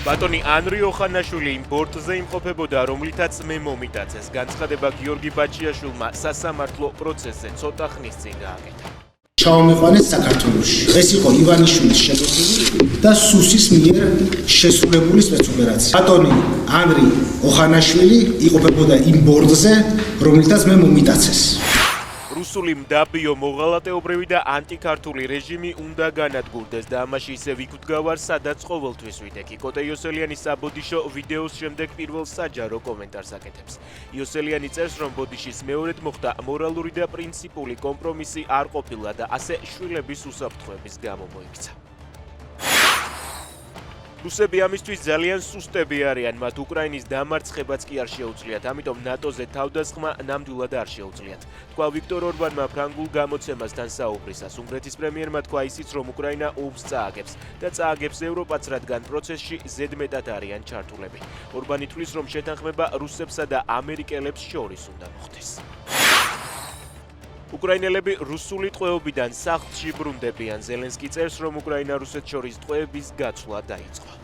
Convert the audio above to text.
ბატონი ანრი ოხანაშვილი იმ ბორტზე იმყოფებოდა, რომლითაც მე მომიტაცეს. განცხადება გიორგი ბაჩიაშვილმა სასამართლო პროცესზე ცოტა ხნის წინ გააკეთა. ჩაომიყვანეს საქართველოში. ეს იყო ივანიშვილის შეწყვეტილი და სუსის მიერ შესრულებული სპეცოპერაცია. ბატონი ანრი ოხანაშვილი იმყოფებოდა იმ ბორტზე, რომლითაც მე მომიტაცეს. რუსული მდაბიო მოღალატეობრივი და ანტიქართული რეჟიმი უნდა განადგურდეს და ამაში ისევ იქუდგავარ, სადაც ყოველთვის ვიდექი. კოტე იოსელიანი საბოდიშო ვიდეოს შემდეგ პირველ საჯარო კომენტარს აკეთებს. იოსელიანი წერს, რომ ბოდიშის მეორედ მოხდა მორალური და პრინციპული კომპრომისი არ ყოფილა და ასე შვილების უსაფრთხოების გამო მოიქცა. რუსები ამისთვის ძალიან სუსტები არიან, მათ უკრაინის დამარცხებაც კი არ შეუძლიათ, ამიტომ ნატოზე თავდასხმა ნამდვილად არ შეუძლიათ. თქვა ვიქტორ ორბანმა ფრანგულ გამოცემასთან საუბრისას. უნგრეთის პრემიერმა თქვა ისიც, რომ უკრაინა ომს წააგებს და წააგებს ევროპაც, რადგან პროცესში ზედმეტად არიან ჩართულები. ორბანი თვლის, რომ შეთანხმება რუსებსა და ამერიკელებს შორის უნდა მოხდეს. უკრაინელები რუსული ტყვეობიდან სახლში ბრუნდებიან. ზელენსკი წერს, რომ უკრაინა-რუსეთს შორის ტყვეების გაცვლა დაიწყო.